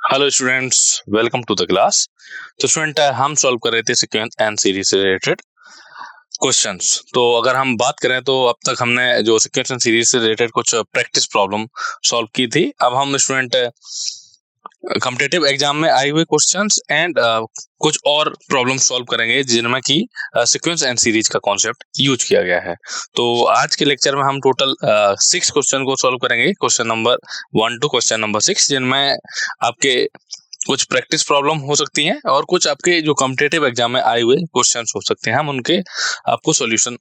Hello students, welcome to the class. तो student, हम solve कर रहे थे सीक्वेंस एंड सीरीज से रिलेटेड क्वेश्चंस। तो अगर हम बात करें तो अब तक हमने जो सीक्वेंस एंड सीरीज से रिलेटेड कुछ प्रैक्टिस प्रॉब्लम सॉल्व की थी। अब हम स्टूडेंट कॉम्पिटिटिव एग्जाम में आए हुए क्वेश्चंस एंड कुछ और प्रॉब्लम सॉल्व करेंगे जिनमें कि सीक्वेंस एंड सीरीज का कॉन्सेप्ट यूज किया गया है। तो आज के लेक्चर में हम टोटल 6 क्वेश्चन को सॉल्व करेंगे, question number 1 to question number 6, जिनमें आपके कुछ प्रैक्टिस प्रॉब्लम हो सकती हैं और कुछ आपके जो कॉम्पिटिटिव एग्जाम में आए हुए क्वेश्चंस हो सकते हैं। हम उनके आपको सॉल्यूशन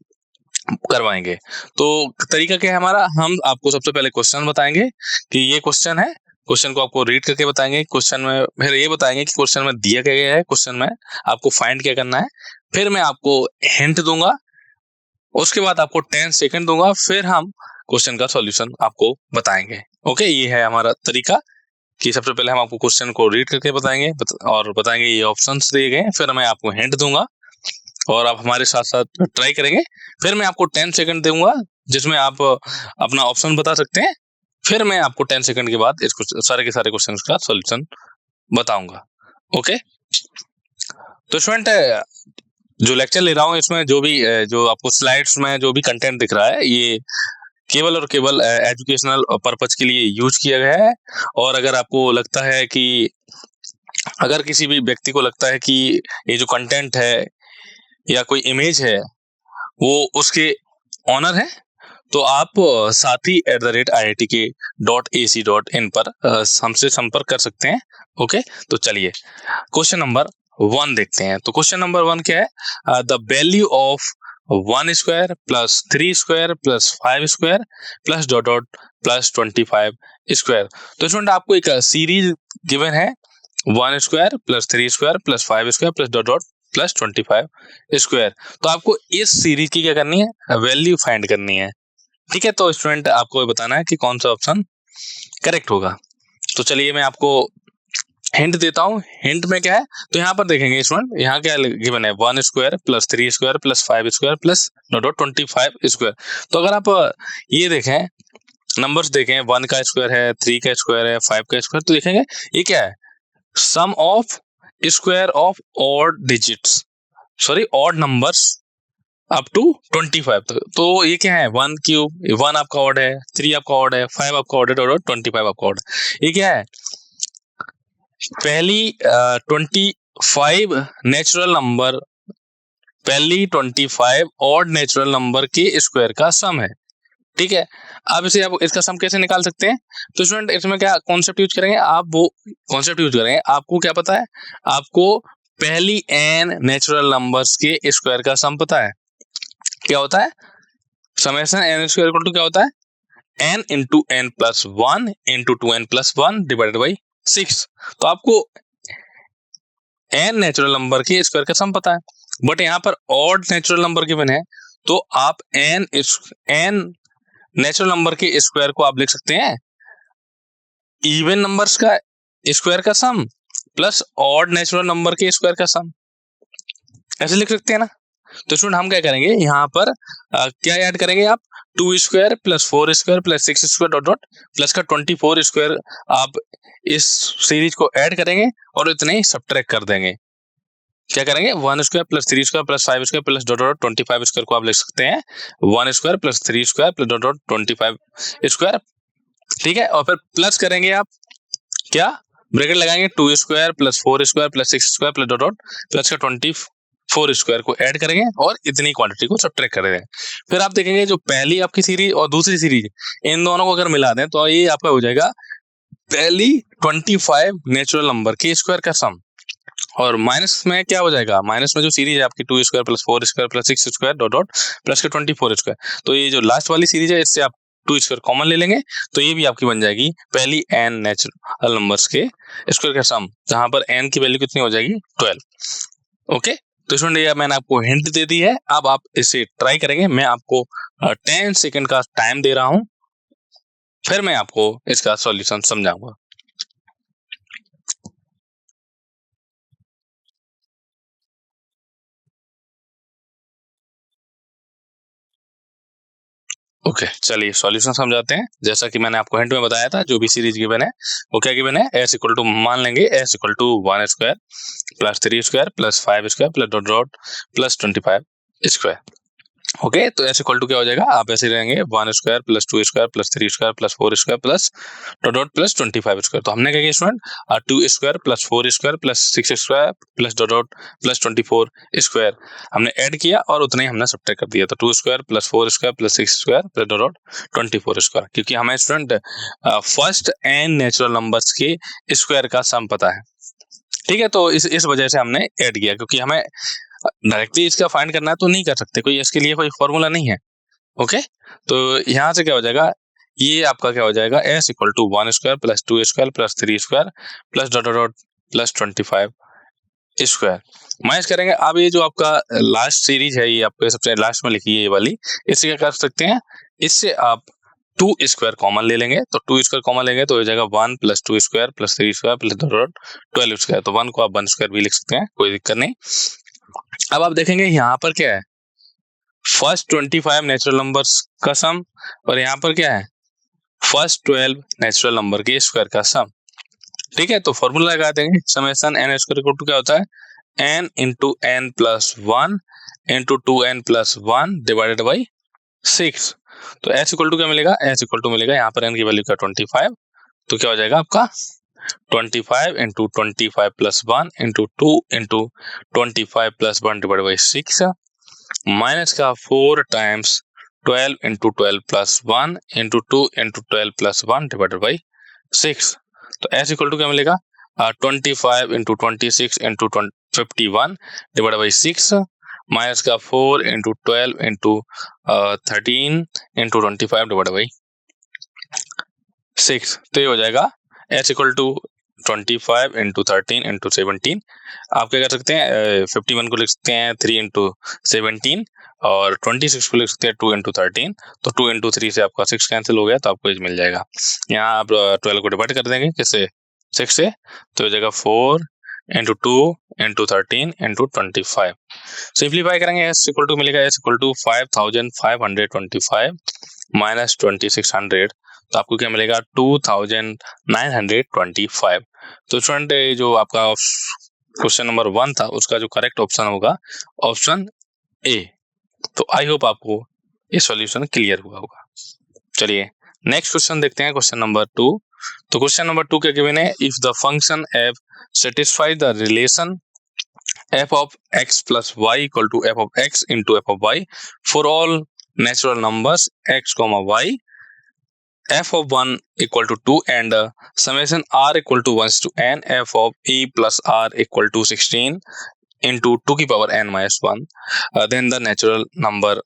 करवाएंगे। तो तरीका क्या है हमारा, हम आपको सबसे पहले क्वेश्चन बताएंगे कि ये क्वेश्चन है, क्वेश्चन को आपको रीड करके बताएंगे, क्वेश्चन में फिर ये बताएंगे कि क्वेश्चन में दिया क्या गया है, क्वेश्चन में आपको फाइंड क्या करना है। फिर मैं आपको हिंट दूंगा, उसके बाद आपको 10 सेकंड दूंगा, फिर हम क्वेश्चन का सॉल्यूशन आपको बताएंगे। ओके, ये है हमारा तरीका कि सबसे पहले हम आपको क्वेश्चन को रीड करके बताएंगे और बताएंगे ये ऑप्शंस दिए गए हैं, फिर मैं आपको हिंट दूंगा और आप हमारे साथ साथ ट्राई करेंगे। फिर मैं आपको 10 सेकंड दूंगा जिसमें आप अपना ऑप्शन बता सकते हैं। फिर मैं आपको 10 सेकंड के बाद इस सारे के सारे क्वेश्चंस का सॉल्यूशन बताऊंगा। ओके, तो स्टूडेंट, जो लेक्चर ले रहा हूँ इसमें जो आपको स्लाइड्स में जो भी कंटेंट दिख रहा है, ये केवल और केवल एजुकेशनल पर्पज के लिए यूज किया गया है। और अगर आपको लगता है कि अगर किसी भी व्यक्ति को लगता है कि ये जो कंटेंट है या कोई इमेज है वो उसके ऑनर है, तो आप sathi@iitk.ac.in पर हमसे संपर्क कर सकते हैं। ओके, तो चलिए क्वेश्चन नंबर 1 देखते हैं। तो क्वेश्चन नंबर 1 क्या है, the value of 1 square plus 3 square plus 5 square plus dot dot plus 25 square. तो स्टूडेंट, आपको एक सीरीज गिवन है, 1 square plus 3 square plus 5 square plus dot dot plus 25 square. तो आपको इस सीरीज की क्या करनी है, वैल्यू फाइंड करनी है। ठीक है, तो स्टूडेंट आपको बताना है कि कौन सा ऑप्शन करेक्ट होगा। तो चलिए मैं आपको हिंट देता हूँ। हिंट में क्या है, तो यहाँ पर देखेंगे स्टूडेंट, यहाँ क्या गिवन है, 1 square plus 3 square plus 5 square plus dot 25 square. तो अगर आप ये देखें, नंबर्स देखें, 1 का स्क्वायर है, 3 का स्क्वायर है, 5 का स्क्वायर, तो देखेंगे ये क्या है, sum of square of odd digits, sorry odd numbers up to 25 तक। तो ये क्या है, 1 क्यूब, 1 आपका ऑड है, 3 आपका ऑड है, 5 आपका ऑड है और 25 आपका ऑड है। ये क्या है, पहली 25 नेचुरल नंबर, पहली 25 ऑड नेचुरल नंबर के स्क्वायर का सम है। ठीक है, अब इसे आप इसका सम कैसे निकाल सकते हैं, तो स्टूडेंट इसमें क्या कॉन्सेप्ट यूज करेंगे, आप वो कॉन्सेप्ट यूज करेंगे। आपको क्या पता है, आपको पहली n नेचुरल नंबर्स के स्क्वायर का सम पता है। क्या होता है, summation n square equal to क्या होता है, n into n plus 1 into 2n plus 1 divided by 6। तो आपको n नेचुरल नंबर के स्क्वायर का सम पता है, बट यहाँ पर ऑड नेचुरल नंबर गिवन है, तो आप n नेचुरल नंबर के स्क्वायर को आप लिख सकते हैं इवन नंबर्स का स्क्वायर का सम प्लस ऑड नेचुरल नंबर के स्क्वायर का सम, ऐसे लिख सकते हैं ना। तो स्टूडेंट हम क्या करेंगे, यहाँ पर क्या ऐड करेंगे, आप 2 square plus 4 square plus 6 square dot dot plus का 24 स्क्वायर, आप इस सीरीज को ऐड करेंगे और इतने ही सब्ट्रैक्ट कर देंगे। क्या करेंगे, 1 square plus 3 square plus 5 square plus dot dot 25 square को आप लिख सकते हैं 1 square plus 3 square plus dot dot 25 square. ठीक है, और फिर प्लस करेंगे आप, क्या ब्रैकेट लगाएंगे, 2 square plus 4 square plus 6 square plus dot dot plus का 24 स्क्वायर को ऐड करेंगे और इतनी क्वांटिटी को सब्ट्रैक्ट कर देंगे। फिर आप देखेंगे जो पहली आपकी सीरीज और दूसरी सीरीज, इन दोनों को अगर मिला दें तो ये आपका हो जाएगा पहली 25 नेचुरल नंबर के स्क्वायर का सम, और माइनस में क्या हो जाएगा, माइनस में जो सीरीज है आपकी 2 square plus 4 square plus 6 square dot dot plus का 24 स्क्वायर। तो ये जो लास्ट वाली सीरीज है इससे आप 2 स्क्वायर कॉमन ले लेंगे, तो ये भी आपकी बन जाएगी पहली n नेचुरल नंबर्स के स्क्वायर का सम, जहां पर n की वैल्यू कितनी हो जाएगी, 12। ओके, तो स्टूडेंट ये मैंने आपको हिंट दे दी है, अब आप इसे ट्राई करेंगे। मैं आपको 10 सेकंड का टाइम दे रहा हूं, फिर मैं आपको इसका सॉल्यूशन समझाऊंगा। ओके चलिए सॉल्यूशन समझाते हैं। जैसा कि मैंने आपको हिंट में बताया था, जो भी सीरीज गिवन है वो क्या गिवन है, एस इक्वल टू मान लेंगे S equal to 1 square plus 3 square plus 5 square plus dot dot plus 25 square. Okay तो एस इक्वल टू क्या हो जाएगा, आप ऐसे रहेंगे 1 square plus 2 square plus 3 square plus 4 square plus dot dot plus 25 square. तो हमने क्या किया student, 2 square plus 4 square plus 6 square plus dot dot plus 24 square हमने ऐड किया और उतना ही हमने सब्ट्रैक्ट कर दिया। तो 2 square plus 4 square plus 6 square plus dot dot 24 square, क्योंकि हमें student first n natural numbers के स्क्वायर का सम पता है। ठीक है, तो इस वजह से हमने ऐड किया, क्योंकि हमें डायरेक्टली इसका फाइंड करना है तो नहीं कर सकते, कोई इसके लिए कोई फॉर्मूला नहीं है। ओके तो यहाँ से क्या हो जाएगा, ये आपका क्या हो जाएगा, S equal to 1 square plus 2 square plus 3 square plus dot dot plus 25 square minus करेंगे। अब ये जो आपका लास्ट सीरीज है, ये आपको सबसे लास्ट में लिखी है ये वाली, इससे क्या कर सकते हैं, इससे आप 2 स्क्वायर कॉमन ले लेंगे। तो 2 स्क्वायर कॉमन लेंगे तो हो जाएगा 1 plus 2 square plus 3 square plus dot dot 12 square. तो 1 को आप 1 स्क्वायर भी लिख सकते हैं, कोई दिक्कत नहीं। अब आप देखेंगे यहाँ पर क्या है, फर्स्ट 25 नेचुरल नंबर्स का सम, और यहाँ पर क्या है, फर्स्ट 12 नेचुरल नंबर के स्क्वायर का सम। ठीक है, तो फॉर्मूला लगा देंगे, summation N square equal to क्या होता है, N into N plus 1 into 2n plus 1 divided by 6। तो एस इक्वल टू क्या मिलेगा, एस इक्वल टू मिलेगा यहाँ पर एन की वैल्यू का 25, तो क्या हो जाएगा आपका 25 into 25 plus 1 into 2 into 25 plus 1 divide by 6 minus का 4 times 12 into 12 plus 1 into 2 into 12 plus 1 divided by 6। तो एस इक्वल टू क्या मिलेगा, 25 into 26 into 51 divided by 6 minus का 4 into 12 into 13 into 25 divided by 6। तो ये हो जाएगा S equal to 25 into 13 into 17। आप क्या कर सकते हैं, 51 को लिख सकते हैं 3 इंटू 17 और 26 को लिख सकते हैं 2 इंटू 13। तो 2 इंटू 3 से आपका 6 कैंसिल हो गया, तो आपको ये मिल जाएगा। यहाँ आप 12 को डिवाइड कर देंगे किससे, 6 से, तो हो जाएगा 4 इंटू 2 इंटू 13 इंटू 25। सिंप्लीफाई करेंगे, एस इक्वल टू मिलेगा एस इक्वल टू 5525 माइनस 2600, तो आपको क्या मिलेगा 2925। तो स्टूडेंट जो आपका क्वेश्चन नंबर 1 था उसका जो करेक्ट ऑप्शन होगा ऑप्शन ए। तो आई होप आपको ये सॉल्यूशन क्लियर हुआ होगा। चलिए नेक्स्ट क्वेश्चन देखते हैं, क्वेश्चन नंबर 2। तो क्वेश्चन नंबर 2 क्या गिवन है, if the function F satisfy the relation f of x plus y equal to f of x into f of y for all natural numbers x comma y, f of 1 equal to 2 and summation r equal to 1 to n, f of e plus r equal to 16 into 2 की power n minus 1, then the natural number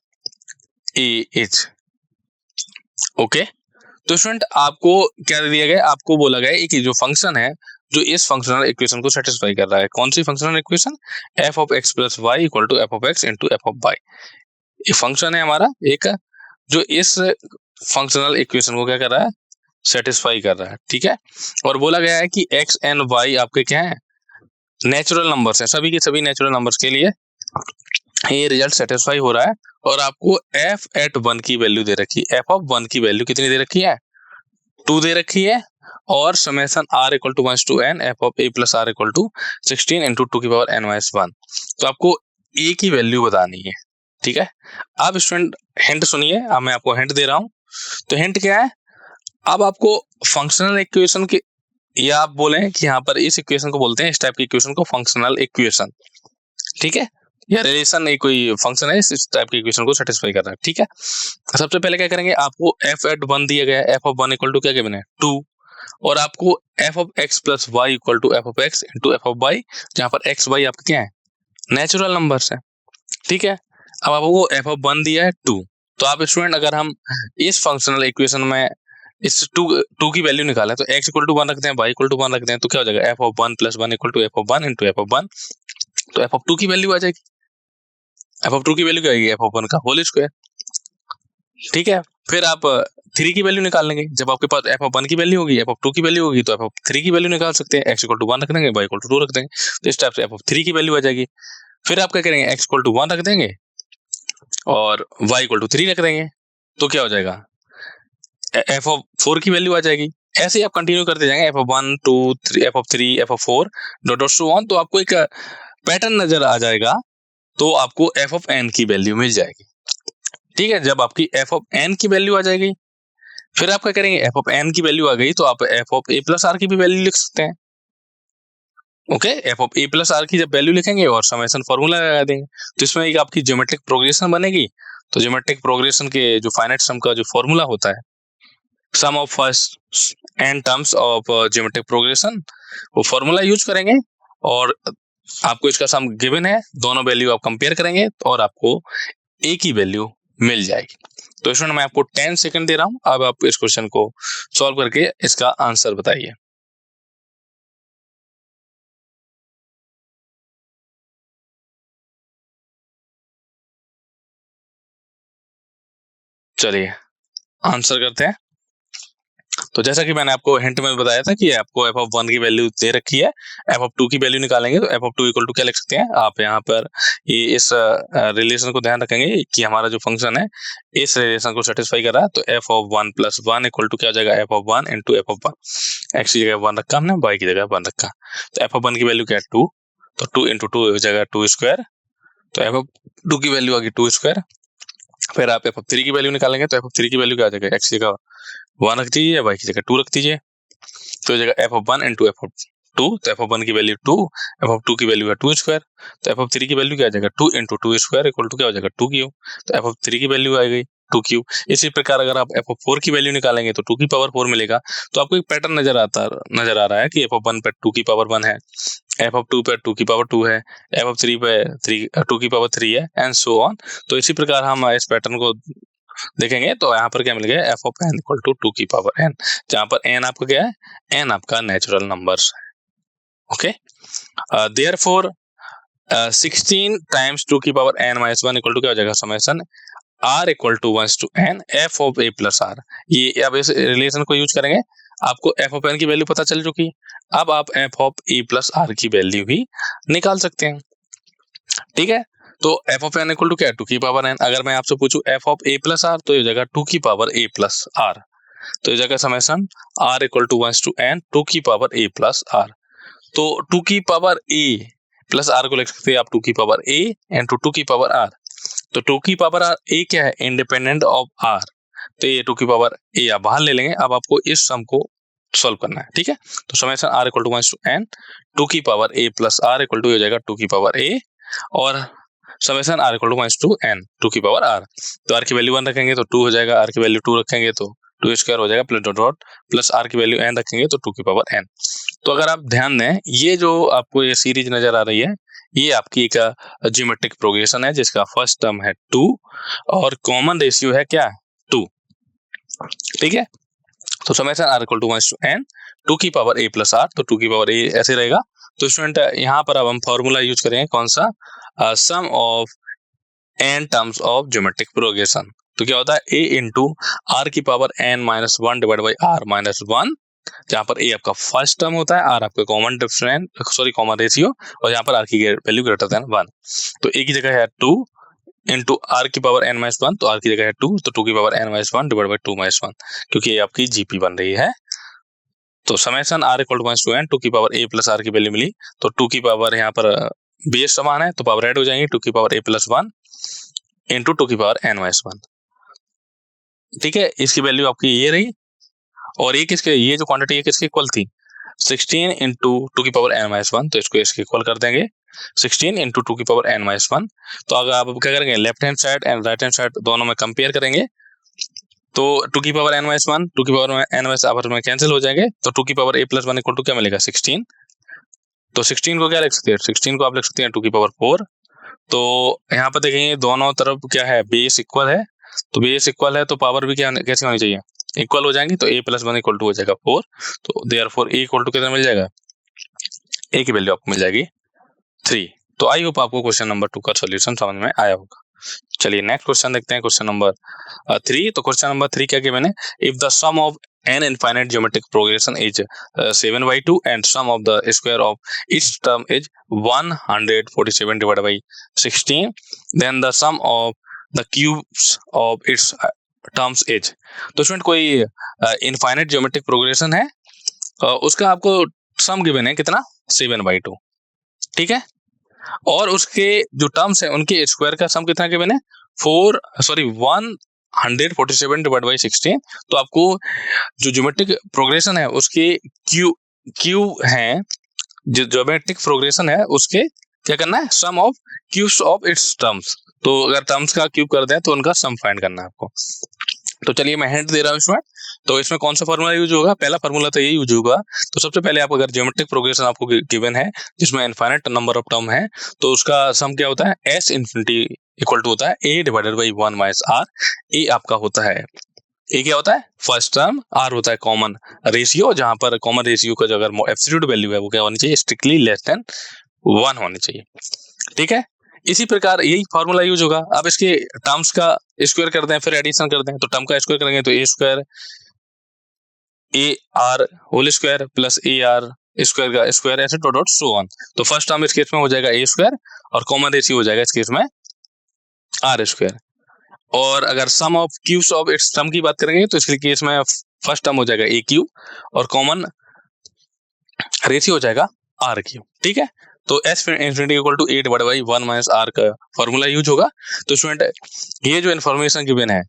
e is okay। तो student आपको क्या दिया गया, आपको बोला गया है कि जो फंक्शन है जो इस फंक्शनल इक्वेशन को सेटिस्फाई कर रहा है, कौन सी functional equation, f of x plus Y equal to f of x into f of y। ये फंक्शन है हमारा एक, जो इस फंक्शनल इक्वेशन को क्या कर रहा है, सेटिस्फाई कर रहा है। ठीक है, और बोला गया है कि x एंड y आपके क्या है, नेचुरल नंबर्स हैं, सभी के सभी नेचुरल नंबर्स के लिए ये रिजल्ट सेटिस्फाई हो रहा है। और आपको f एट 1 की वैल्यू दे रखी है, f ऑफ 1 की वैल्यू कितनी दे रखी है, 2 दे रखी है, और summation r equal to 1 to n f of a plus r equal to 16 into 2 की पावर n माइनस 1। तो आपको a की वैल्यू बतानी है। ठीक है, अब स्टूडेंट हिंट सुनिए, अब मैं आपको हिंट दे रहा हूं। तो हिंट क्या है, अब आपको फंक्शनल इक्वेशन के, या आप बोलें कि यहाँ पर इस इक्वेशन को बोलते हैं, इस टाइप की इक्वेशन को फंक्शनल इक्वेशन। ठीक है, या रिलेशन नहीं, कोई फंक्शन है इस टाइप की इक्वेशन को सेटिस्फाई कर रहा है। ठीक है, सबसे पहले क्या करेंगे, आपको f एट 1 दिया गया है, f ऑफ 1 इक्वल टू क्या गिवन है 2, और आपको f of x plus Y equal to f of x into f of y, जहां पर x y आपके क्या है, नेचुरल नंबर्स है। ठीक है, अब आपको f ऑफ 1 दिया है 2, तो आप स्टूडेंट अगर हम इस फंक्शनल इक्वेशन में इस 2 की वैल्यू निकालें तो x इक्वल टू 1 रखते हैं, y इक्वल टू 1 रखते हैं, तो क्या हो जाएगा f of 1 plus 1 equal to f of 1 into f of 1। तो f ऑफ 2 की वैल्यू आ जाएगी, f ऑफ 2 की वैल्यू क्या आएगी, f ऑफ 1 का होल स्क्वायर। ठीक है, फिर आप 3 की वैल्यू निकाल लेंगे, जब आपके पास f ऑफ 1 की वैल्यू होगी, f ऑफ 2 की वैल्यू होगी, तो f ऑफ 3 की वैल्यू निकाल सकते हैं, x इक्वल टू 1 रख देंगे, y इक्वल टू 2 रख देंगे, तो इस टाइप से f ऑफ 3 की वैल्यू आ जाएगी। फिर आप क्या करेंगे, x इक्वल टू 1 रख देंगे और y इक्वल टू 3 रख देंगे, तो क्या हो जाएगा, एफ ऑफ 4 की वैल्यू आ जाएगी। ऐसे ही आप कंटिन्यू करते जाएंगे, F of 1 2 3 F of 3 F of 4 dot dot so on, तो आपको एक पैटर्न नजर आ जाएगा। तो आपको एफ ऑफ एन की वैल्यू मिल जाएगी। ठीक है, जब आपकी एफ ऑफ एन की वैल्यू आ जाएगी, फिर आप क्या करेंगे, एफ ऑफ एन की वैल्यू आ गई तो आप F of A plus R की भी वैल्यू लिख सकते हैं। Okay, F of A plus R की जब वैल्यू लिखेंगे और समेशन फॉर्मूला लगा देंगे, तो इसमें एक आपकी ज्योमेट्रिक प्रोग्रेशन बनेगी। तो ज्योमेट्रिक प्रोग्रेशन के जो फाइनाइट सम का जो फॉर्मूला होता है, sum of first n terms of geometric progression, वो फॉर्मूला यूज करेंगे और आपको इसका सम गिवन है, दोनों वैल्यू आप कंपेयर करेंगे और आपको ए की वैल्यू मिल जाएगी। तो इसमें मैं आपको 10 सेकंड दे रहा हूं, अब आप इस क्वेश्चन को सॉल्व करके इसका आंसर बताइए। चलिए आंसर करते हैं। तो जैसा कि मैंने आपको हिंट में बताया था कि आपको एफ ऑफ 1 की वैल्यू दे रखी है, एफ ऑफ 2 की वैल्यू निकालेंगे तो एफ ऑफ 2 इक्वल टू क्या लिख सकते हैं आप, यहाँ पर ये इस रिलेशन को ध्यान रखेंगे कि हमारा जो फंक्शन है इस रिलेशन को सेटिस्फाई कर रहा है। तो F of 1 plus 1 equal to क्या हो जाएगा, F of 1 into F of 1। X की जगह 1 रखा हमने, वाई की जगह 1 रखा, तो एफ ऑफ 1 की वैल्यू क्या है 2, तो 2 इंटू 2 हो जाएगा 2 स्क्वायर, तो एफ ऑफ 2 की वैल्यू आ गई 2 स्क्वायर। फिर आप एफ ऑफ 3 की वैल्यू निकालेंगे तो एफ ऑफ 3 की वैल्यू क्या आ जाएगा, एक्स की जगह 1 रख दीजिए, वाई की जगह 2 रख दीजिए, तो हो जाएगा F of 1 into F of 2, तो एफ ऑफ 1 की वैल्यू 2, एफ ऑफ 2 की वैल्यू है 2 स्क्वायर, तो एफ ऑफ 3 की वैल्यू क्या आ जाएगा 2 इंटू 2 स्क्वायर इक्वल टू क्या हो जाएगा 2 क्यूब, तो एफ ऑफ 3 की वैल्यू आ गई 2 क्यूब। इसी प्रकार अगर आप एफ ऑफ 4 की वैल्यू निकालेंगे तो 2 की पावर 4 मिलेगा। तो आपको एक पैटर्न नजर आ रहा है कि एफ ऑफ 1 पे 2 की पावर 1 है, एफ ऑफ 2 पे 2 की पावर 2 है, एफ ऑफ 3 पे 2 की पावर 3 है, एंड सो ऑन। तो इसी प्रकार हम इस पैटर्न को देखेंगे तो यहाँ पर क्या मिल गया, F of N equal to 2 की पावर एन, जहां पर एन आपका क्या है, एन आपका नेचुरल नंबर्स है। ओके, देयरफॉर 16 टाइम्स 2 की power n minus 1 equal to क्या हो जाएगा, summation r equal to 1 to n f of a plus r। ये अब इस रिलेशन को यूज करेंगे, आपको f ऑफ n की वैल्यू पता चल चुकी, अब आप f of a plus r की वैल्यू भी निकाल सकते हैं। ठीक है, तो F of N equal to क्या है 2 की पावर n। अगर मैं आपसे पूछूं F of a plus r, तो ये जगह 2 की पावर a प्लस r, तो ये जगह summation r equal to 1 to n 2 की पावर a प्लस r। तो 2 की पावर a प्लस r को लिख सकते हैं आप 2 की पावर a इंटू 2 की पावर r। तो 2 की पावर a क्या है, इंडिपेंडेंट ऑफ r, तो ये 2 की पावर a आप बाहर ले लेंगे। अब आपको इस सम को सॉल्व करना है। ठीक है, तो summation r equal to 1 to n 2 की power a plus r equal to हो जाएगा 2 की पावर a, और summation r equal to 1 to n 2 की पावर r। तो r की वैल्यू 1 रखेंगे तो 2 हो जाएगा, r की वैल्यू 2 रखेंगे तो 2 स्क्वायर हो जाएगा, plus dot dot plus r की वैल्यू n रखेंगे तो 2 की पावर n। तो अगर आप ध्यान दें, ये जो आपको ये सीरीज नजर आ रही है, ये आपकी एक ज्योमेट्रिक प्रोग्रेशन है जिसका फर्स्ट टर्म है 2 और कॉमन रेशियो है क्या 2। ठीक है, तो summation r equal to 1 to n 2 की पावर a प्लस r, तो 2 की पावर a ऐसे रहेगा। तो स्टूडेंट यहाँ पर अब हम फॉर्मूला यूज करेंगे कौन सा, sum of n terms of geometric progression. तो क्या होता है a इंटू r की power n minus 1 divide by r minus 1, जहां पर a आपका फर्स्ट टर्म होता है, r आपका कॉमन डिफरेंस कॉमन रेशियो, और यहाँ पर r की वैल्यू ग्रेटर देन 1। तो a की जगह है 2 इंटू r की पावर n माइनस 1, तो r की जगह है 2, तो 2 की power n minus 1 divide by 2 minus 1, क्योंकि ये आपकी जीपी बन रही है। तो summation r equal to 1 to n 2 की पावर a प्लस r की वैल्यू मिली, तो 2 की पावर यहाँ पर बेस समान है तो पावर ऐड हो जाएंगे, 2 की पावर a प्लस 1 इंटू 2 की पावर n माइनस 1। ठीक है, इसकी वैल्यू आपकी ये रही, और ये किसके, ये जो क्वांटिटी है किसकी इक्वल थी, 16 इंटू 2 की पावर n माइनस 1, तो इसको इसके इक्वल कर देंगे 16 इंटू 2 की पावर n माइनस 1। तो अगर आप क्या करेंगे, left hand side and right hand side दोनों में कंपेयर करेंगे, तो 2 की पावर n माइनस 1 2 की पावर n माइनस आपस में कैंसिल हो जाएंगे, तो 2 की power a plus 1 equal to क्या मिलेगा 16। तो 16 को क्या लिख सकते हैं, 16 को आप लिख सकते हैं 2 की पावर 4। तो यहाँ पर देखेंगे दोनों तरफ क्या है, बेस इक्वल है, तो बेस इक्वल है तो पावर भी क्या कैसे होनी चाहिए, इक्वल हो जाएंगी, तो a प्लस 1 इक्वल टू हो जाएगा 4। तो देयरफॉर a इक्वल टू कितना मिल जाएगा, a की वैल्यू आपको मिल जाएगी 3। तो आई होप आपको क्वेश्चन नंबर 2 का सॉल्यूशन समझ में आया होगा। चलिए नेक्स्ट क्वेश्चन देखते हैं, क्वेश्चन नंबर 3। तो क्वेश्चन नंबर 3 क्या गिवन है, if the sum of an infinite geometric progression is 7/2 and sum of the square of each term is 147 divided by 16, then the sum of the cubes of its terms is. तो student कोई infinite geometric progression है, उसका आपको सम given है कितना 7/2, ठीक है। और उसके जो टर्म्स है उनके स्क्वायर का सम कितना गिवन है 147/16। तो आपको जो ज्योमेट्रिक प्रोग्रेशन है उसके क्यूब है, जो ज्योमेट्रिक प्रोग्रेशन है उसके क्या करना है sum of cubes of its terms. तो अगर टर्म्स का क्यूब कर दें तो उनका सम फाइंड करना है आपको। तो चलिए मैं हिंट दे रहा हूँ इसमें। तो इसमें कौन सा फॉर्मूला यूज होगा, पहला फॉर्मूला तो ये यूज होगा। तो सबसे पहले आप अगर ज्योमेट्रिक प्रोग्रेशन आपको गिवन है जिसमें इनफाइनाइट नंबर ऑफ टर्म है, तो उसका सम क्या होता है एस इन्फिनिटी इक्वल टू होता है a divided by 1 minus r। A आपका होता है, ए क्या होता है फर्स्ट टर्म, आर होता है कॉमन रेशियो, जहां पर कॉमन रेशियो का जो अगर एब्सोल्यूट वैल्यू है वो क्या होनी चाहिए स्ट्रिक्टली लेस देन 1 होनी चाहिए, ठीक है। इसी प्रकार यही फॉर्मूला यूज होगा। अब इसके टर्म्स का स्क्वायर कर दें फिर एडिशन कर दें, तो टर्म का स्क्वायर करेंगे तो ए square a r whole square plus a r square का स्क्वायर ऐसे डॉट डॉट सो ऑन। तो फर्स्ट टर्म इस केस में हो जाएगा ए स्क्वायर और कॉमन रेशियो हो जाएगा इस केस में आर स्क्वायर। और अगर sum of cubes of its term की बात करेंगे तो इसके केस में फर्स्ट टर्म हो जाएगा ए क्यूब और कॉमन रेशियो हो जाएगा आर क्यूब, ठीक है। तो S infinity equal to a divide by 1 minus r का फॉर्मूला यूज होगा। तो स्टूडेंट ये जो इन्फॉर्मेशन गिवन है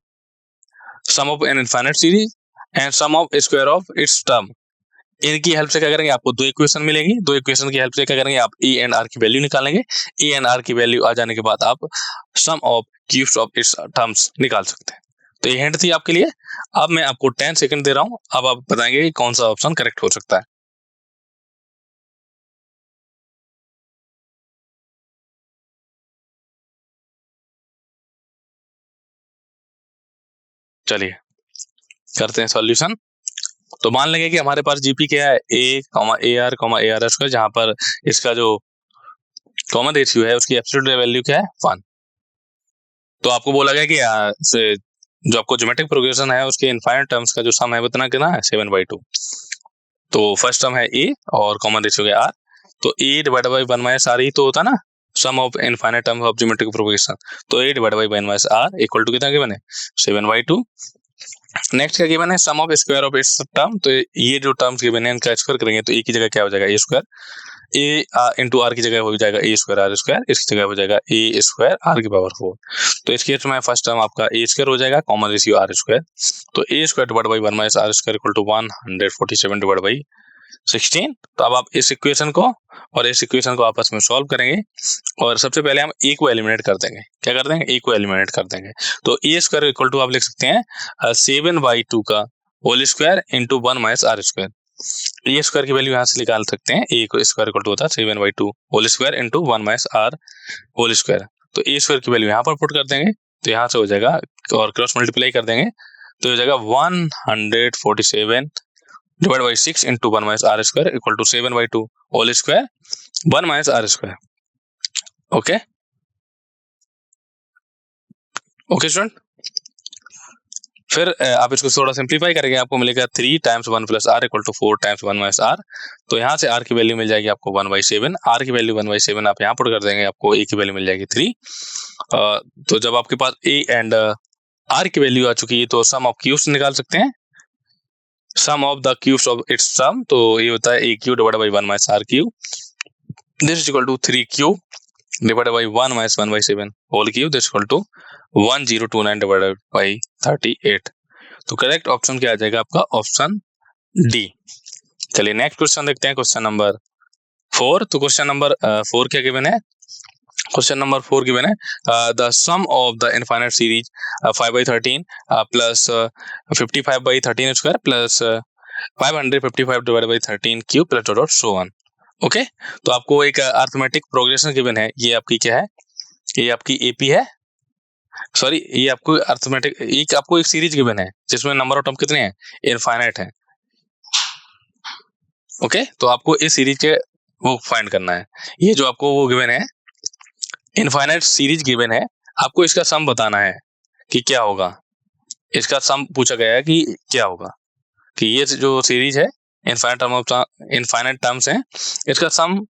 sum of an infinite series and sum of square of its term, इनकी हेल्प से क्या करेंगे आपको दो इक्वेशन मिलेंगी। दो इक्वेशन की हेल्प से क्या करेंगे आप ए एंड आर की वैल्यू निकालेंगे। ए एंड आर की वैल्यू आ जाने के बाद आप sum of cubes of its terms निकाल सकते हैं। तो ये हिंट थी आपके लिए। अब मैं आपको 10 सेकंड दे रहा हूं, अब आप बताएंगे कि कौन सा ऑप्शन करेक्ट हो सकता है। चलिए करते हैं सॉल्यूशन। तो मान लेंगे कि हमारे पास जीपी क्या है ए आर एस का, जहां पर इसका जो कॉमन रेशियो है उसकी एब्सोल्यूट वैल्यू क्या है 1। तो आपको बोला गया कि जो आपको ज्योमेट्रिक प्रोग्रेशन है उसके इनफाइनाइट टर्म्स का जो सम है वो इतना कितना है 7/2। तो फर्स्ट टर्म है ए और कॉमन रेशियो है आर। तो a divide by 1 minus r ही तो होता ना sum of infinite term of geometric progression. तो a divide by 1 minus r equal to कितना गिवन है 7/2। नेक्स्ट क्या गिवन है sum of square of its term. तो ये जो टर्म्स गिवन है इनका स्क्वायर करेंगे तो ए की जगह क्या हो जाएगा a square, A into are की जगह हो जाएगा ए स्क्वायर आर स्क्वायर, इसकी जगह हो जाएगा ए स्क्वायर आर की पावर 4। तो इस केस में फर्स्ट टर्म आपका ए स्क्वायर हो जाएगा कॉमन रेशियो आर स्क्वायर। तो ए square divide by 1 minus are square equal to 147 divide by 16। तो अब आप इस इक्वेशन को और इस इक्वेशन को आपस में सॉल्व करेंगे और सबसे पहले हम ए को एलिमिनेट कर देंगे। क्या कर देंगे ए को एलिमिनेट कर देंगे। तो ए स्क्वायर इक्वल टू आप लिख सकते हैं 7/2 का whole square into 1 minus are square. A square की वैल्यू यहाँ से निकाल सकते हैं, ए स्क्वायर इक्वल टू होता है 7/2 whole square into 1 minus R whole square. तो ए स्क्वायर की वैल्यू यहाँ पर पुट कर देंगे तो यहाँ से हो जाएगा और क्रॉस मल्टीप्लाई कर देंगे तो हो जाएगा 147 divide by 6 into 1 minus are square equal to 7/2 whole square 1 minus are square. Okay okay student, फिर आप इसको थोड़ा सिंप्लीफाई करेंगे आपको मिलेगा 3 times 1 plus R equal to 4 times 1 minus R. तो यहाँ से आर की वैल्यू मिल जाएगी आपको 1/7, आर की वैल्यू 1/7 आप यहाँ पुट कर देंगे आपको ए की वैल्यू मिल जाएगी 3। तो जब आपके पास ए एंड आर की वैल्यू आ चुकी है तो सम ऑफ क्यूब्स निकाल सकते हैं, sum of the cubes of its sum. तो ये होता है a cube divide by 1 minus r cube, this is equal to 3 cube divide by 1 minus 1/7 whole cube, this equal to 1029 divided by 38। तो correct option क्या आ जाएगा आपका option D. चलिए नेक्स्ट क्वेश्चन देखते हैं, क्वेश्चन नंबर 4। तो क्वेश्चन नंबर 4 क्या गिवन है, क्वेश्चन नंबर 4 गिवन है the sum of the infinite series 5/13 plus 55/13 square plus 555 divided by 13 cube plus dot so on. Okay, तो आपको एक अरिथमेटिक प्रोग्रेशन गिवन है, ये आपकी क्या है, ये आपकी एपी है, सॉरी ये आपको अरिथमेटिक आपको एक सीरीज गिवन है जिसमें नंबर ऑफ टर्म कितने हैं इनफाइनाइट है। ओके, तो आपको इस सीरीज के वो फाइंड करना है। ये जो आपको वो गिवन है इनफाइनाइट सीरीज गिवन है, आपको इसका सम बताना है कि क्या होगा। इसका सम पूछा गया है कि क्या होगा, कि ये जो सीरीज है इनफाइनाइट टर्म्स हैं, इसका सम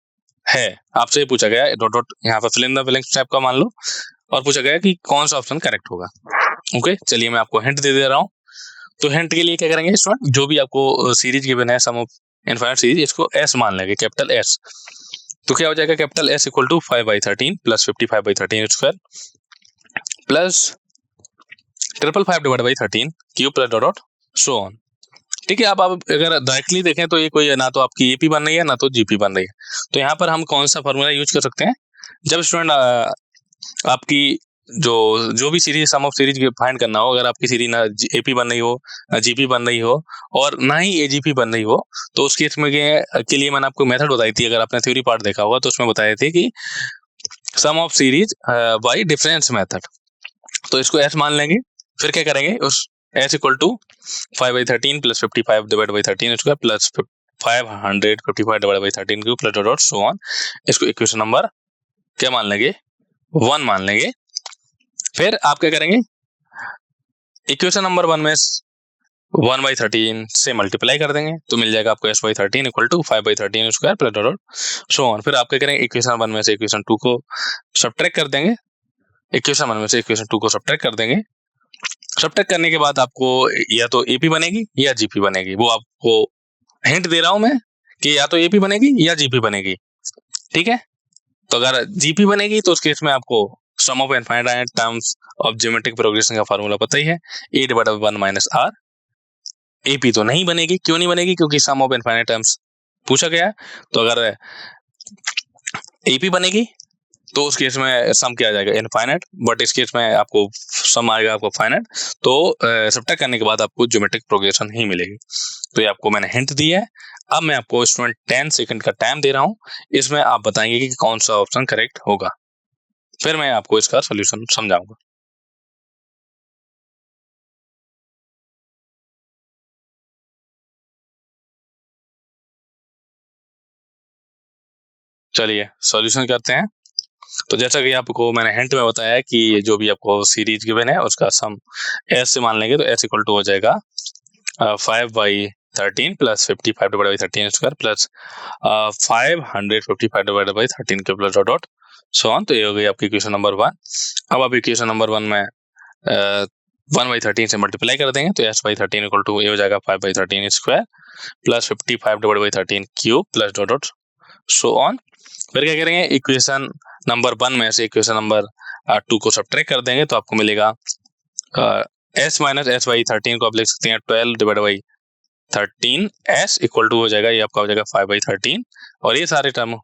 है, आपसे पूछा गया है डॉट डॉट यहाँ पर fill in the blanks type का मान लो, और पूछा गया कि कौन सा ऑप्शन करेक्ट होगा। ओके, चलिए मैं आपको हिंट दे रहा हूँ। तो हिंट के लिए क्या करेंगे स्टूडेंट, जो भी आपको सीरीज गिवन है सम ऑफ इनफाइनाइट सीरीज, इसको एस मान लेंगे, कैपिटल एस। तो क्या हो जाएगा, capital S equal to 5/13 plus 55/13 square plus 555/13 cube plus dot dot so on. ठीक है, अब आप अगर डायरेक्टली देखें तो ये कोई ना तो आपकी एपी बन रही है ना तो जीपी बन रही है। तो यहाँ पर हम कौन सा फॉर्मूला यूज कर सकते हैं, जब स्टूडेंट आपकी जो जो भी series sum of series find करना हो, अगर आपकी सीरीज ना एपी बन रही हो ना जीपी बन रही हो और ना ही एजीपी बन रही हो, तो उस केस में के लिए मैंने आपको मेथड बताई थी, अगर आपने थ्योरी पार्ट देखा होगा तो उसमें बताए थे कि sum of series by difference method. तो इसको एस मान लेंगे, फिर क्या करेंगे, उस S equal to 5/13 plus 55 divide by 13 square plus 555 divide by 13 cube plus dot so on. इसको इक्वेशन नंबर क्या मान लेंगे, 1 मान लेंगे। फिर आप क्या करेंगे, इक्वेशन नंबर 1 में 1/13 से मल्टीप्लाई कर देंगे तो मिल जाएगा आपको s/13 equal to 5/13 square plus dot so on. फिर आप क्या करेंगे, इक्वेशन 1 में से इक्वेशन 2 को सब्ट्रैक्ट कर देंगे, इक्वेशन 1 में से इक्वेशन 2 को सब्ट्रैक्ट कर देंगे। सब्ट्रैक्ट करने के बाद आपको या तो एपी बनेगी या जीपी बनेगी, वो आपको हिंट दे रहा हूं मैं कि या तो एपी बनेगी या जीपी बनेगी। ठीक है, तो अगर जीपी बनेगी तो उस केस में आपको sum of infinite terms of geometric progression का फार्मूला पता ही है, a divided by 1 minus r। AP तो नहीं बनेगी, क्यों नहीं बनेगी, क्योंकि सम ऑफ इनफाइनाइट टर्म्स पूछा गया। तो अगर एपी बनेगी तो उस केस में सम क्या आ जाएगा, इनफाइनाइट, बट इस केस में आपको सम आएगा आपको फाइनाइट। तो सब्ट्रैक्ट करने के बाद आपको ज्योमेट्रिक प्रोग्रेशन ही मिलेगी। तो ये आपको मैंने हिंट दिया है। अब मैं आपको स्टूडेंट 10 सेकंड का टाइम दे रहा हूं, इसमें आप बताएंगे कि कौन सा ऑप्शन करेक्ट होगा, फिर मैं आपको इसका सोल्यूशन समझाऊंगा। चलिए सॉल्यूशन करते हैं। तो जैसा कि आपको मैंने हिंट में बताया कि जो भी आपको सीरीज गिवन है उसका सम एस से मान लेंगे, तो एस इक्वल टू हो जाएगा 5/13 plus 55 divide by 13 square plus 555 divide by 13 के प्लस डॉट सो ऑन। तो ये हो गई आपकी इक्वेशन नंबर 1। अब आप इक्वेशन नंबर 1 में 1/13 से मल्टीप्लाई कर देंगे तो s/13 इक्वल टू ये हो जाएगा 5/13 square plus 55 divide by 13 cube plus dot so on. फिर क्या करेंगे, इक्वेशन नंबर 1 में से इक्वेशन नंबर 2 को सब्ट्रैक्ट कर देंगे तो आपको मिलेगा s माइनस s/13 को आप लिख सकते हैं 12 divide by 13 s equal to हो जाएगा, ये आपका हो जाएगा 5/13 और ये सारे टर्म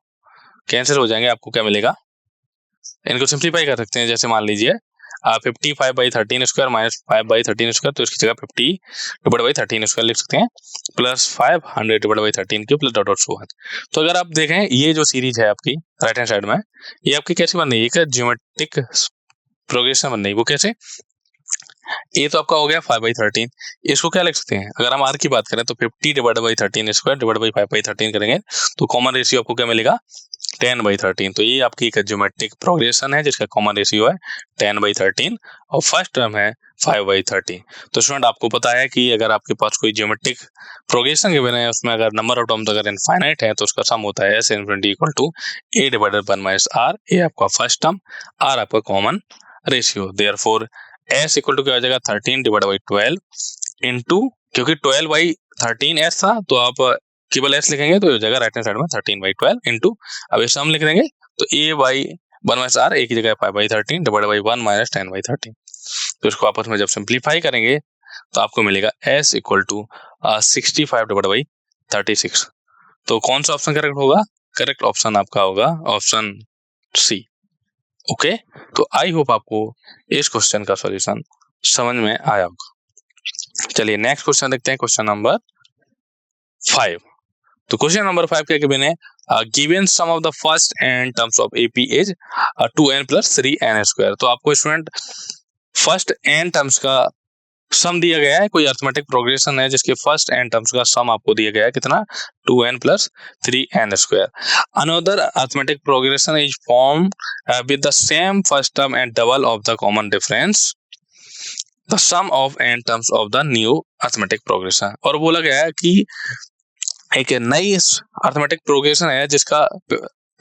कैंसिल हो जाएंगे। आपको क्या मिलेगा, इनको सिंप्लीफाई कर सकते हैं। जैसे मान लीजिए 55/13 स्क्वायर माइनस 5/13 स्क्वायर, तो इसकी जगह 50 डिवाइड बाई 13 स्क्वायर लिख सकते हैं plus 500 divide by 13 cube plus dot dot so on. तो अगर आप देखें ये जो सीरीज है आपकी राइट हैंड साइड में, ये आपकी कैसी बन रही है, एक ज्योमेट्रिक प्रोग्रेशन बन रही है। वो कैसे, ये तो आपका हो गया 5/13, इसको क्या लिख सकते हैं, अगर हम आर की बात करें तो 50 divide by 13 square divide by 5/13 करेंगे तो कॉमन रेशियो आपको क्या मिलेगा, 10/13। तो ये आपकी एक ज्योमेट्रिक प्रोग्रेशन है जिसका कॉमन रेशियो है 10/13 और फर्स्ट टर्म है 5/13। तो स्टूडेंट आपको पता है कि अगर आपके पास कोई ज्योमेट्रिक प्रोग्रेशन गिवन है, उसमें अगर नंबर ऑफ टर्म्स अगर इनफाइनाइट है तो उसका सम होता है s infinity equal to a divided by 1 minus r। A आपका फर्स्ट टर्म, r आपका common ratio. Therefore s equal to क्या हो जाएगा 13 डिवाइड बाई 12 इंटू, क्योंकि 12/13 s था तो आप केवल s लिखेंगे तो हो जाएगा राइट हैंड साइड में 13/12 इंटू, अब ये सम लिख देंगे तो a बाई 1 माइनस r, एक ही जगह 5/13 डिवाइड बाई 1 माइनस 10/13। तो इसको आपस में जब सिंप्लीफाई करेंगे तो आपको मिलेगा s equal to 65 divide by 36। तो कौन सा ऑप्शन करेक्ट होगा, करेक्ट ऑप्शन आपका होगा ऑप्शन सी। ओके, तो आई होप आपको इस क्वेश्चन का सॉल्यूशन समझ में आया होगा। चलिए नेक्स्ट क्वेश्चन देखते हैं, क्वेश्चन नंबर 5। तो क्वेश्चन नंबर 5 क्या गिवन है, given sum of the first n terms of AP is 2n plus 3n square. तो आपको स्टूडेंट फर्स्ट n टर्म्स का सम दिया गया है, कोई अरिथमेटिक प्रोग्रेशन है जिसके फर्स्ट n टर्म्स का सम आपको दिया गया है कितना, 2n plus 3n square. Another arithmetic progression is form with the same first term and double of the common difference the sum of n terms of the new arithmetic progression. और बोला गया है कि एक नई अरिथमेटिक प्रोग्रेशन है जिसका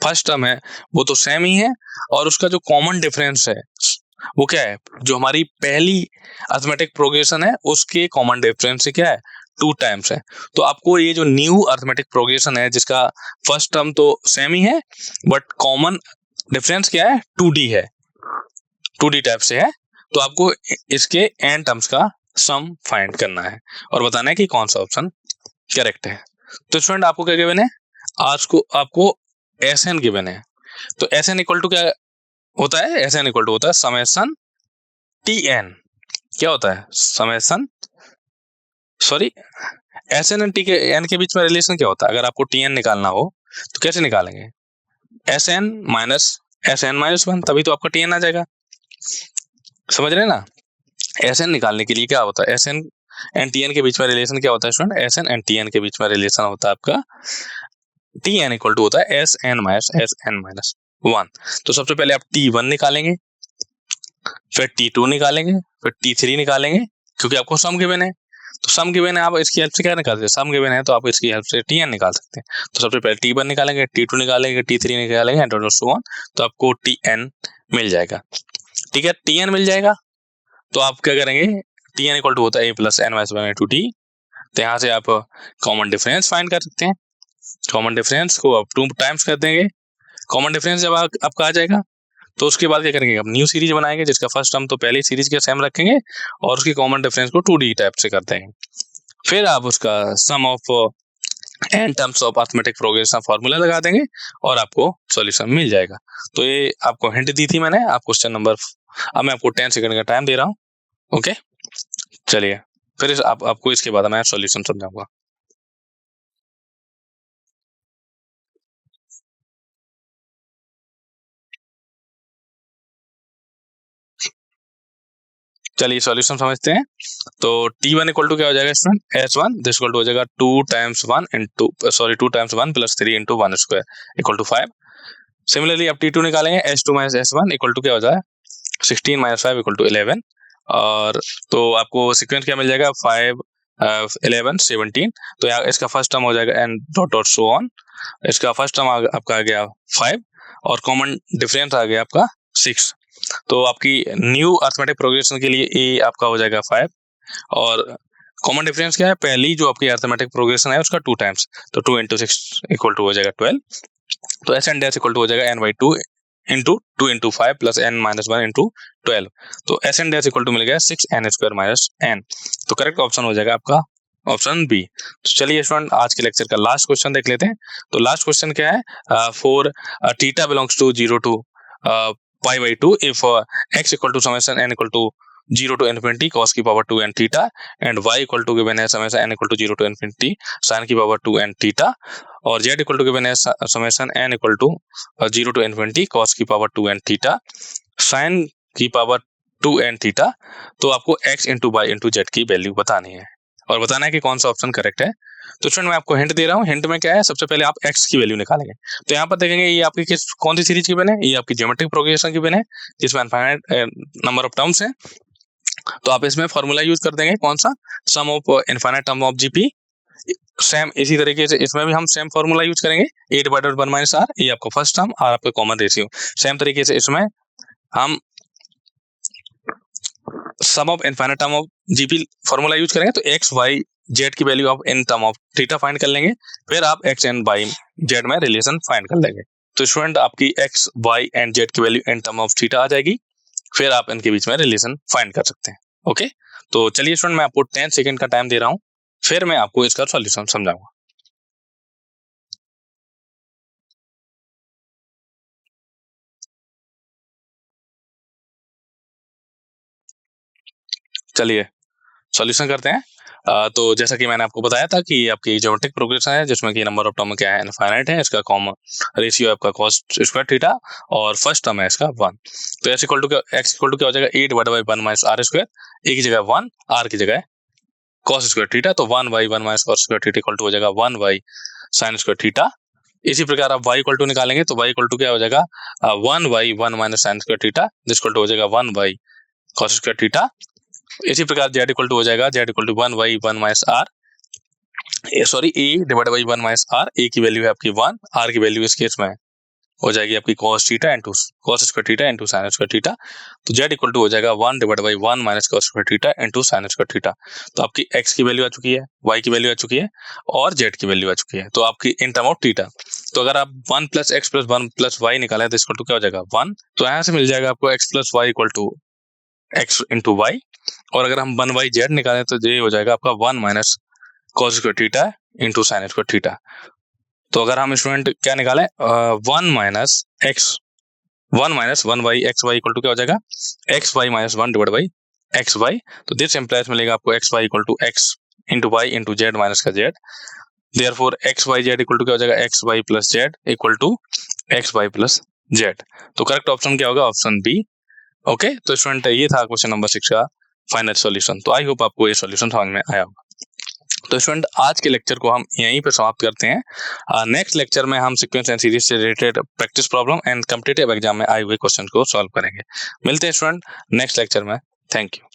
first term है वो तो सेम ही है और उसका जो कॉमन डिफरेंस है वो क्या है, जो हमारी पहली अर्थमेटिक प्रोग्रेशन है उसके कॉमन डिफरेंस से क्या है 2 टाइम्स है। तो आपको ये जो न्यू अर्थमेटिक प्रोग्रेशन है जिसका फर्स्ट टर्म तो सेम ही है बट कॉमन डिफरेंस क्या है 2D है, 2D टाइप से है, तो आपको इसके एन टर्म्स का सम फाइंड करना है और बताना है कि कौन सा ऑप्शन करेक्ट है। तो स्टूडेंट आपको क्या गिवन है, आज को आपको एस एन गिवन है। तो एस एन इक्वल टू क्या होता है, एस एन इक्वल टू होता है समेशन टी एन, क्या होता है summation, sorry S N and T के एन के बीच में रिलेशन क्या होता है, अगर आपको टी एन निकालना हो तो कैसे निकालेंगे, एस एन माइनस 1, तभी तो आपका टी एन आ जाएगा, समझ रहे हैं ना। एस एन निकालने के लिए क्या होता है, S N and T N के बीच में रिलेशन क्या होता है student, S N and T N के बीच में रिलेशन होता है आपका टी एन इक्वल टू होता है एस एन माइनस 1। तो सबसे पहले आप T1 निकालेंगे, फिर T2 निकालेंगे, फिर T3 निकालेंगे, क्योंकि आपको सम गिवन है। तो सम गिवन है, आप इसकी हेल्प से क्या निकाल सकते हैं, सम गिवन है तो आप इसकी हेल्प से Tn निकाल सकते हैं। तो सबसे पहले T1 निकालेंगे, T2 निकालेंगे, T3 निकालेंगे एंड सो ऑन, तो आपको Tn मिल जाएगा। ठीक है, Tn मिल जाएगा तो आप क्या करेंगे, Tn इक्वल टू होता है a plus N minus 1 into T. तो यहाँ से आप कॉमन डिफरेंस फाइंड कर सकते हैं, कॉमन डिफरेंस को आप 2 टाइम्स कर देंगे। कॉमन डिफरेंस जब आपका आ जाएगा तो उसके बाद क्या करेंगे, अब न्यू सीरीज बनाएंगे जिसका फर्स्ट टर्म तो पहले सीरीज के सेम रखेंगे और उसकी कॉमन डिफरेंस को 2D टाइप से करते हैं। फिर आप उसका sum of n terms of arithmetic progression formula लगा देंगे और आपको सॉल्यूशन मिल जाएगा। तो ये आपको हिंट दी थी मैंने, आप क्वेश्चन नंबर, अब मैं आपको 10 सेकंड का टाइम दे रहा हूँ। ओके, चलिए फिर आपको इसके बाद मैं सॉल्यूशन समझाऊंगा। चलिए सॉल्यूशन समझते हैं। तो T1 इक्वल टू क्या हो जाएगा student, S1 this equal to हो जाएगा 2 times 1 plus 3 into 1 square equal to 5। Similarly आप T2 निकालेंगे, S2 minus S1 equal to क्या हो जाएगा 16 माइनस 5 इक्वल टू 11। और तो आपको सीक्वेंस क्या मिल जाएगा 5 11 17। तो यहाँ इसका फर्स्ट टर्म हो जाएगा and dot dot so on, इसका फर्स्ट टर्म आपका आ गया 5 और कॉमन डिफरेंस आ गया आपका 6। तो आपकी न्यू अर्थमेटिक प्रोग्रेशन के लिए ए आपका हो जाएगा 5 और कॉमन डिफरेंस क्या है, पहली जो आपकी अर्थमेटिक प्रोग्रेशन है उसका 2 टाइम्स, तो 2 इंटू 6 इक्वल टू हो जाएगा 12। तो S n dash equal to हो जाएगा n by 2 into 2 into 5 plus n minus 1 into 12। तो S n dash equal to मिल गया 6n स्क्वायर माइनस n। तो करेक्ट ऑप्शन हो जाएगा आपका ऑप्शन बी। तो चलिए स्टूडेंट आज के लेक्चर का लास्ट क्वेश्चन देख लेते हैं। तो लास्ट क्वेश्चन क्या है, for theta belongs to 0 to pi by 2 if x equal to summation n equal to 0 to infinity cos की power 2 and theta and y equal to given है summation n equal to 0 to infinity sin की power 2 and theta और z equal to given है summation n equal to 0 to infinity cos की power 2 and theta sin की power 2 and theta। तो आपको x into y into z की value बतानी है और बताना है कि कौन सा ऑप्शन करेक्ट है। तो स्टूडेंट मैं आपको हिंट दे रहा हूँ, हिंट में क्या है, सबसे पहले आप x की वैल्यू निकालेंगे। तो यहाँ पर देखेंगे ये आपकी कौन सी सीरीज की बने, ये आपकी ज्योमेट्रिक प्रोग्रेशन की बने जिसमें इनफाइनाइट नंबर ऑफ टर्म्स हैं। तो आप इसमें फॉर्मूला यूज कर देंगे कौन सा, sum of infinite term of GP. Same इसी तरीके से इसमें भी हम सेम फॉर्मूला यूज करेंगे, a डिवाइडेड 1 माइनस r, ये आपका फर्स्ट टर्म और आपका कॉमन रेशियो। सेम तरीके से इसमें हम sum of infinite term of GP formula use करेंगे। तो एक्स वाई जेड की वैल्यू आप in term of theta find कर लेंगे, फिर आप एक्स एंड वाई जेड में रिलेशन फाइंड कर लेंगे। तो स्टूडेंट आपकी एक्स वाई एंड जेड की value in term of theta आ जाएगी, फिर आप इनके बीच में रिलेशन फाइंड कर सकते हैं। ओके, तो चलिए स्टूडेंट मैं आपको 10 सेकंड का टाइम दे रहा हूँ, फिर मैं आपको इसका सॉल्यूशन समझाऊंगा। चलिए सॉल्यूशन करते हैं। तो जैसा कि मैंने आपको बताया था कि आपकी ज्योमेट्रिक प्रोग्रेशन है जिसमें कि नंबर ऑफ टर्म क्या है इनफाइनाइट है, इसका कॉमन रेशियो आपका cos स्क्वायर थीटा और फर्स्ट टर्म है इसका 1। तो x इक्वल टू क्या हो जाएगा a divided by 1 minus r square, a की जगह 1 r की जगह cos स्क्वायर थीटा। तो 1 by 1 minus cos square theta equal to हो जाएगा 1 बाई sin स्क्वायर थीटा। इसी प्रकार आप y इक्वल टू निकालेंगे तो y इक्वल टू क्या हो जाएगा 1 by 1 minus sin square theta जिस इक्वल टू हो जाएगा 1 बाई cos स्क्वायर थीटा। इसी प्रकार z इक्वल टू हो जाएगा z equal to 1 by 1 minus r, sorry a divide by 1 minus r, a की वैल्यू है आपकी 1, r की वैल्यू इस केस में हो जाएगी आपकी cos theta into cos square theta into sine square theta. तो z इक्वल टू हो जाएगा 1 divide by 1 minus cos square theta into sine square theta. तो आपकी x की वैल्यू आ चुकी है, y की वैल्यू आ चुकी है और z की वैल्यू आ चुकी है। तो आपकी इन टर्म ऑफ थीटा, तो अगर आप 1 plus X plus 1 plus Y निकालें तो इसको क्या हो जाएगा 1। तो यहाँ से मिल जाएगा आपको x plus Y equal to x into Y. और अगर हम 1/z निकालें तो ये हो जाएगा आपका 1 minus cos square theta into sine square theta. तो अगर हम स्टूडेंट क्या निकालें 1 minus 1 by x y equal to क्या हो जाएगा x y minus 1 divide by x y. तो दिस इम्प्लाइज मिलेगा आपको x y equal to x into y into z minus का z. Therefore x y z equal to क्या हो जाएगा x y plus z equal to x y plus Z. तो correct option क्या होगा option B. Okay, तो student ये था क्वेश्चन नंबर 6 का फाइनल सॉल्यूशन। तो आई होप आपको ये सॉल्यूशन समझ में आया होगा। तो स्टूडेंट आज के लेक्चर को हम यहीं पे समाप्त करते हैं। नेक्स्ट लेक्चर में हम सीक्वेंस एंड सीरीज से related practice problem and competitive exam में आए हुए क्वेश्चन को सॉल्व करेंगे। मिलते हैं स्टूडेंट नेक्स्ट लेक्चर में। Thank you.